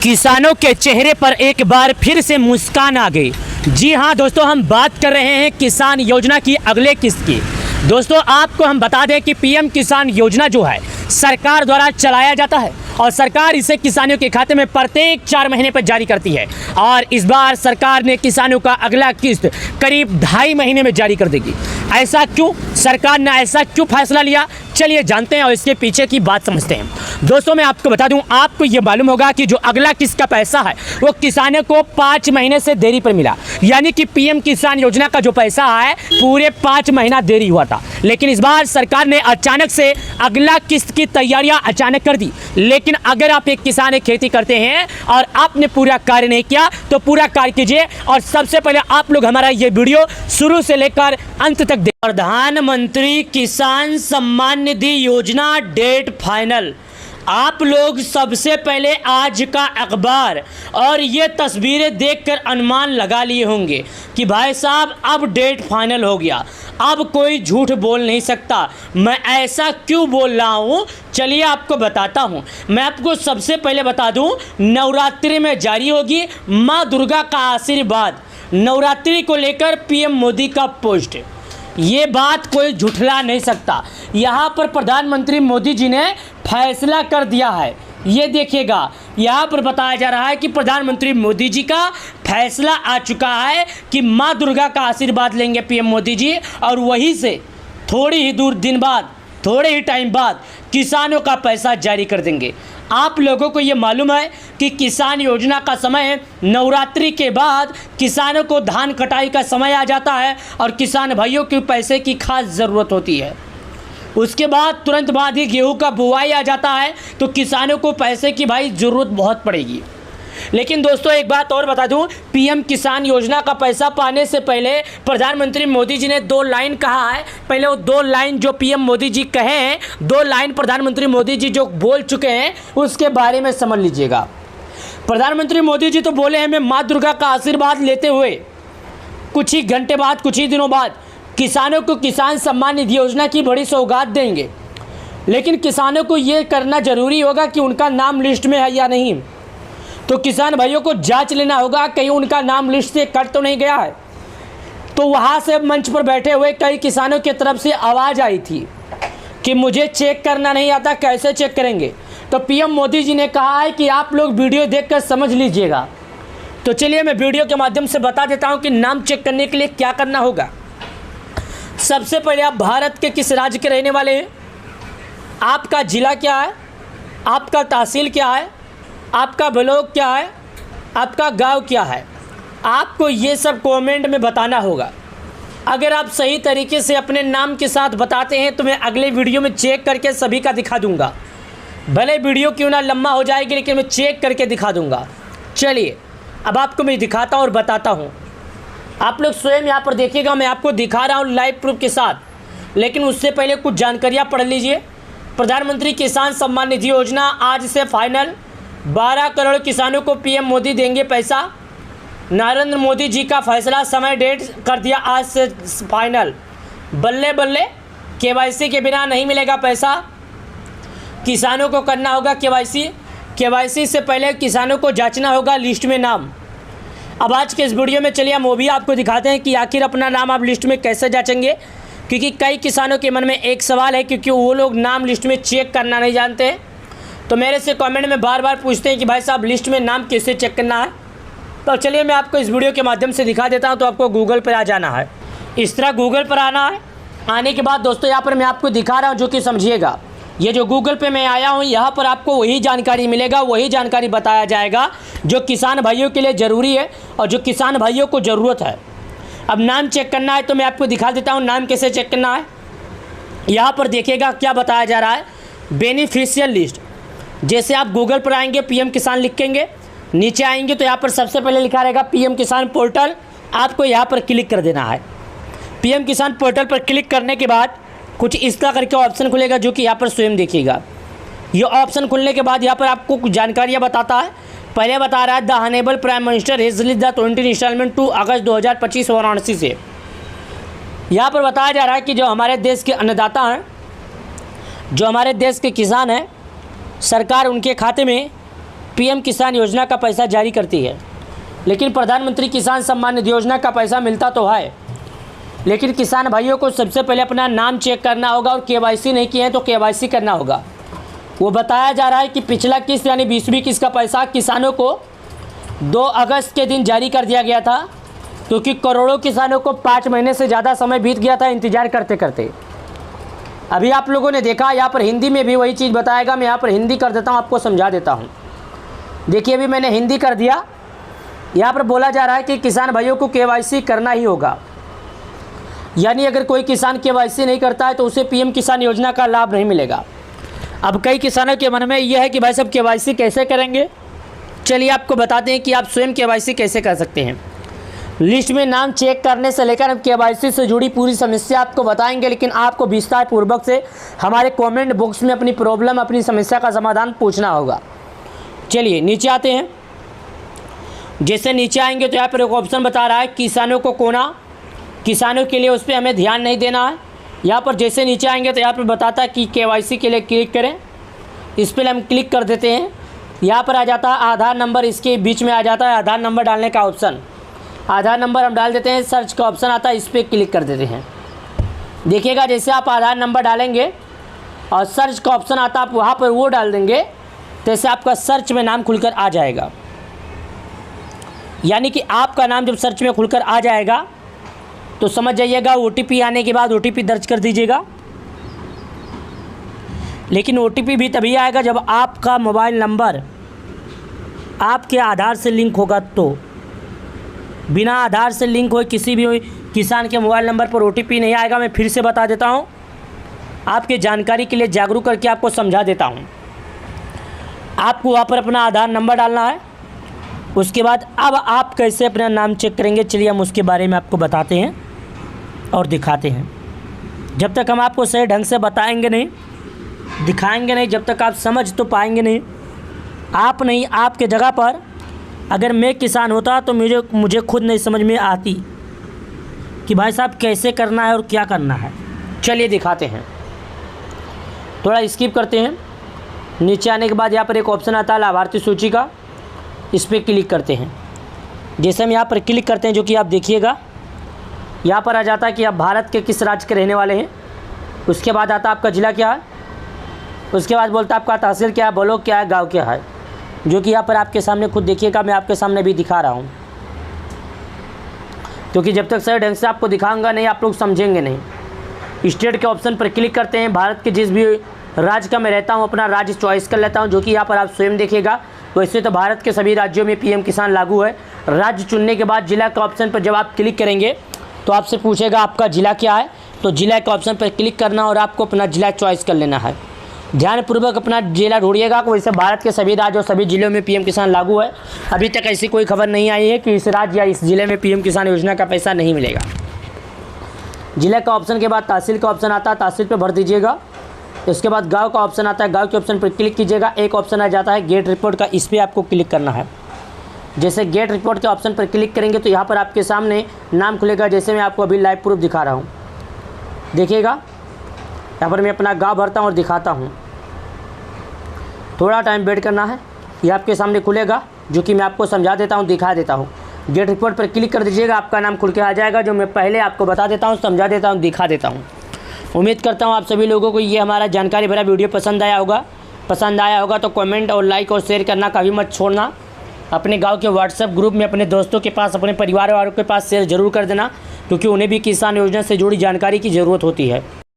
किसानों के चेहरे पर एक बार फिर से मुस्कान आ गई। जी हाँ दोस्तों, हम बात कर रहे हैं किसान योजना की अगले किस्त की। दोस्तों आपको हम बता दें कि पीएम किसान योजना जो है सरकार द्वारा चलाया जाता है और सरकार इसे किसानों के खाते में प्रत्येक 4 महीने पर जारी करती है। और इस बार सरकार ने किसानों का अगला किस्त करीब 2.5 महीने में जारी कर देगी। ऐसा क्यों, सरकार ने ऐसा क्यों फैसला लिया, चलिए जानते हैं और इसके पीछे की बात समझते हैं। दोस्तों मैं आपको बता दूं, आपको ये मालूम होगा कि जो अगला किस्त का पैसा है वो किसानों को 5 महीने से देरी पर मिला। यानी कि पीएम किसान योजना का जो पैसा है पूरे 5 महीना देरी हुआ था। लेकिन इस बार सरकार ने अचानक से अगला किस्त की तैयारियां अचानक कर दी। लेकिन अगर आप एक किसान एक खेती करते हैं और आपने पूरा कार्य नहीं किया तो पूरा कार्य कीजिए। और सबसे पहले आप लोग हमारा ये वीडियो शुरू से लेकर अंत तक देखें। प्रधानमंत्री किसान सम्मान निधि योजना डेट फाइनल। आप लोग सबसे पहले आज का अखबार और ये तस्वीरें देखकर अनुमान लगा लिए होंगे कि भाई साहब अब डेट फाइनल हो गया, अब कोई झूठ बोल नहीं सकता। मैं ऐसा क्यों बोल रहा हूँ, चलिए आपको बताता हूँ। मैं आपको सबसे पहले बता दूँ, नवरात्रि में जारी होगी माँ दुर्गा का आशीर्वाद। नवरात्रि को लेकर पीएम मोदी का पोस्ट, ये बात कोई झुठला नहीं सकता। यहाँ पर प्रधानमंत्री मोदी जी ने फैसला कर दिया है। ये देखिएगा, यहाँ पर बताया जा रहा है कि प्रधानमंत्री मोदी जी का फैसला आ चुका है कि माँ दुर्गा का आशीर्वाद लेंगे पीएम मोदी जी। और वहीं से थोड़ी ही दूर दिन बाद, थोड़े ही टाइम बाद किसानों का पैसा जारी कर देंगे। आप लोगों को ये मालूम है कि किसान योजना का समय नवरात्रि के बाद किसानों को धान कटाई का समय आ जाता है और किसान भाइयों के पैसे की खास ज़रूरत होती है। उसके बाद तुरंत बाद ही गेहूं का बुआई आ जाता है तो किसानों को पैसे की भाई ज़रूरत बहुत पड़ेगी। लेकिन दोस्तों एक बात और बता दूं, पीएम किसान योजना का पैसा पाने से पहले प्रधानमंत्री मोदी जी ने 2 लाइन कहा है। पहले वो 2 लाइन जो पीएम मोदी जी कहे हैं, 2 लाइन प्रधानमंत्री मोदी जी जो बोल चुके हैं उसके बारे में समझ लीजिएगा। प्रधानमंत्री मोदी जी तो बोले हैं, मैं माँ दुर्गा का आशीर्वाद लेते हुए कुछ ही घंटे बाद, कुछ ही दिनों बाद किसानों को किसान सम्मान निधि योजना की बड़ी सौगात देंगे। लेकिन किसानों को ये करना ज़रूरी होगा कि उनका नाम लिस्ट में है या नहीं। तो किसान भाइयों को जांच लेना होगा कहीं उनका नाम लिस्ट से कट तो नहीं गया है। तो वहाँ से मंच पर बैठे हुए कई किसानों की तरफ से आवाज़ आई थी कि मुझे चेक करना नहीं आता, कैसे चेक करेंगे। तो पीएम मोदी जी ने कहा है कि आप लोग वीडियो देखकर समझ लीजिएगा। तो चलिए मैं वीडियो के माध्यम से बता देता हूँ कि नाम चेक करने के लिए क्या करना होगा। सबसे पहले आप भारत के किस राज्य के रहने वाले हैं, आपका ज़िला क्या है, आपका तहसील क्या है, आपका ब्लॉक क्या है, आपका गांव क्या है, आपको ये सब कमेंट में बताना होगा। अगर आप सही तरीके से अपने नाम के साथ बताते हैं तो मैं अगले वीडियो में चेक करके सभी का दिखा दूंगा। भले वीडियो क्यों ना लंबा हो जाएगी लेकिन मैं चेक करके दिखा दूंगा। चलिए अब आपको मैं दिखाता और बताता हूँ। आप लोग स्वयं यहाँ पर देखिएगा, मैं आपको दिखा रहा हूँ लाइव प्रूफ के साथ। लेकिन उससे पहले कुछ जानकारियाँ पढ़ लीजिए। प्रधानमंत्री किसान सम्मान निधि योजना आज से फाइनल, 12 करोड़ किसानों को पीएम मोदी देंगे पैसा। नरेंद्र मोदी जी का फैसला, समय डेट कर दिया आज से फाइनल। बल्ले बल्ले, केवाईसी के बिना नहीं मिलेगा पैसा। किसानों को करना होगा केवाईसी से पहले किसानों को जांचना होगा लिस्ट में नाम। अब आज के इस वीडियो में चलिए हम वो भी आपको दिखाते हैं कि आखिर अपना नाम आप लिस्ट में कैसे जांचेंगे। क्योंकि कई किसानों के मन में एक सवाल है, क्योंकि वो लोग नाम लिस्ट में चेक करना नहीं जानते हैं। तो मेरे से कमेंट में बार बार पूछते हैं कि भाई साहब लिस्ट में नाम कैसे चेक करना है। तो चलिए मैं आपको इस वीडियो के माध्यम से दिखा देता हूं। तो आपको गूगल पर आ जाना है, इस तरह गूगल पर आना है। आने के बाद दोस्तों यहाँ पर मैं आपको दिखा रहा हूँ जो कि समझिएगा। ये जो गूगल पे मैं आया हूँ यहाँ पर आपको वही जानकारी मिलेगा, वही जानकारी बताया जाएगा जो किसान भाइयों के लिए ज़रूरी है और जो किसान भाइयों को ज़रूरत है। अब नाम चेक करना है तो मैं आपको दिखा देता हूँ नाम कैसे चेक करना है। यहाँ पर देखिएगा क्या बताया जा रहा है, बेनिफिशियल लिस्ट। जैसे आप गूगल पर आएंगे, पीएम किसान लिखेंगे, नीचे आएंगे तो यहाँ पर सबसे पहले लिखा रहेगा पीएम किसान पोर्टल। आपको यहाँ पर क्लिक कर देना है। पीएम किसान पोर्टल पर क्लिक करने के बाद कुछ इस तरह करके ऑप्शन खुलेगा जो कि यहाँ पर स्वयं देखिएगा। ये ऑप्शन खुलने के बाद यहाँ पर आपको कुछ जानकारियाँ बताता है। पहले बता रहा है the honourable prime minister has release the 20 instalment 2 August 2025 Varanasi से। यहाँ पर बताया जा रहा है कि जो हमारे देश के अन्नदाता हैं, जो हमारे देश के किसान हैं, सरकार उनके खाते में पीएम किसान योजना का पैसा जारी करती है, लेकिन प्रधानमंत्री किसान सम्मान निधि योजना का पैसा मिलता तो है, लेकिन किसान भाइयों को सबसे पहले अपना नाम चेक करना होगा और केवाईसी नहीं किए हैं तो केवाईसी करना होगा। वो बताया जा रहा है कि पिछला किस्त यानी 20वीं किस्त का पैसा किसानों को 2 अगस्त के दिन जारी कर दिया गया था, क्योंकि करोड़ों किसानों को 5 महीने से ज़्यादा समय बीत गया था इंतज़ार करते करते। अभी आप लोगों ने देखा, यहाँ पर हिंदी में भी वही चीज़ बताएगा। मैं यहाँ पर हिंदी कर देता हूँ, आपको समझा देता हूँ। देखिए अभी मैंने हिंदी कर दिया। यहाँ पर बोला जा रहा है कि किसान भाइयों को केवाईसी करना ही होगा, यानी अगर कोई किसान केवाईसी नहीं करता है तो उसे पीएम किसान योजना का लाभ नहीं मिलेगा। अब कई किसानों के मन में यह है कि भाई साहब केवाईसी कैसे करेंगे। चलिए आपको बताते हैं कि आप स्वयं केवाईसी कैसे कर सकते हैं। लिस्ट में नाम चेक करने से लेकर हम केवाईसी से जुड़ी पूरी समस्या आपको बताएंगे, लेकिन आपको विस्तार पूर्वक से हमारे कमेंट बॉक्स में अपनी प्रॉब्लम, अपनी समस्या का समाधान पूछना होगा। चलिए नीचे आते हैं। जैसे नीचे आएंगे तो यहाँ पर एक ऑप्शन बता रहा है किसानों को कोना, किसानों के लिए, उस पर हमें ध्यान नहीं देना है। यहाँ पर जैसे नीचे आएंगे तो यहाँ पर बताता है कि केवाईसी के लिए क्लिक करें, इस पर हम क्लिक कर देते हैं। यहाँ पर आ जाता है आधार नंबर, इसके बीच में आ जाता है आधार नंबर डालने का ऑप्शन। आधार नंबर हम डाल देते हैं, सर्च का ऑप्शन आता है, इस पर क्लिक कर देते हैं। देखिएगा जैसे आप आधार नंबर डालेंगे और सर्च का ऑप्शन आता है, आप वहाँ पर वो डाल देंगे, जैसे आपका सर्च में नाम खुलकर आ जाएगा। यानी कि आपका नाम जब सर्च में खुलकर आ जाएगा तो समझ जाइएगा OTP आने के बाद OTP दर्ज कर दीजिएगा। लेकिन OTP भी तभी आएगा जब आपका मोबाइल नंबर आपके आधार से लिंक होगा। तो बिना आधार से लिंक हुए किसी भी किसान के मोबाइल नंबर पर OTP नहीं आएगा। मैं फिर से बता देता हूँ, आपके जानकारी के लिए जागरूक करके आपको समझा देता हूँ। आपको वहाँ पर अपना आधार नंबर डालना है। उसके बाद अब आप कैसे अपना नाम चेक करेंगे, चलिए हम उसके बारे में आपको बताते हैं और दिखाते हैं। जब तक हम आपको सही ढंग से बताएंगे नहीं, दिखाएंगे नहीं, जब तक आप समझ तो पाएंगे नहीं। आप नहीं, आपके जगह पर अगर मैं किसान होता तो मुझे खुद नहीं समझ में आती कि भाई साहब कैसे करना है और क्या करना है। चलिए दिखाते हैं। थोड़ा स्किप करते हैं। नीचे आने के बाद यहाँ पर एक ऑप्शन आता है लाभार्थी सूची का, इस पर क्लिक करते हैं। जैसे हम यहाँ पर क्लिक करते हैं, जो कि आप देखिएगा यहाँ पर आ जाता है कि आप भारत के किस राज्य के रहने वाले हैं। उसके बाद आता है आपका ज़िला क्या है, उसके बाद बोलता है आपका तहसील क्या है, ब्लॉक क्या है, गांव क्या है, जो कि यहाँ पर आपके सामने खुद देखिएगा। मैं आपके सामने भी दिखा रहा हूँ, क्योंकि जब तक सही ढंग से आपको दिखाऊंगा नहीं, आप लोग समझेंगे नहीं। स्टेट के ऑप्शन पर क्लिक करते हैं। भारत के जिस भी राज्य का मैं रहता हूँ अपना राज्य चॉइस कर लेता हूँ, जो कि यहाँ पर आप स्वयं देखिएगा। वैसे तो भारत के सभी राज्यों में पीएम किसान लागू है। राज्य चुनने के बाद जिला के ऑप्शन पर जब आप क्लिक करेंगे तो आपसे पूछेगा आपका ज़िला क्या है, तो जिला के ऑप्शन पर क्लिक करना और आपको अपना ज़िला चॉइस कर लेना है। ध्यानपूर्वक अपना ज़िला ढूंढिएगा। वैसे भारत के सभी राज्य और सभी जिलों में पीएम किसान लागू है। अभी तक ऐसी कोई खबर नहीं आई है कि इस राज्य या इस ज़िले में पीएम किसान योजना का पैसा नहीं मिलेगा। जिला का ऑप्शन के बाद तहसील का ऑप्शन आता है, तहसील पर भर दीजिएगा। उसके बाद गांव का ऑप्शन आता है, गांव के ऑप्शन पर क्लिक कीजिएगा। एक ऑप्शन आ जाता है गेट रिपोर्ट का, इस पर आपको क्लिक करना है। जैसे गेट रिपोर्ट के ऑप्शन पर क्लिक करेंगे तो यहाँ पर आपके सामने नाम खुलेगा, जैसे मैं आपको अभी लाइव प्रूफ दिखा रहा हूँ। देखिएगा यहाँ पर मैं अपना गांव भरता हूँ और दिखाता हूँ। थोड़ा टाइम वेट करना है, ये आपके सामने खुलेगा, जो कि मैं आपको समझा देता हूँ, दिखा देता हूँ। गेट रिपोर्ट पर क्लिक कर दीजिएगा, आपका नाम खुल के आ जाएगा, जो मैं पहले आपको बता देता हूँ, समझा देता हूँ, दिखा देता हूँ। उम्मीद करता हूँ आप सभी लोगों को ये हमारा जानकारी भरा वीडियो पसंद आया होगा। तो कमेंट और लाइक और शेयर करना कभी मत छोड़ना। अपने गांव के व्हाट्सएप ग्रुप में अपने दोस्तों के पास, अपने परिवार वालों के पास शेयर जरूर कर देना, क्योंकि उन्हें भी किसान योजना से जुड़ी जानकारी की ज़रूरत होती है।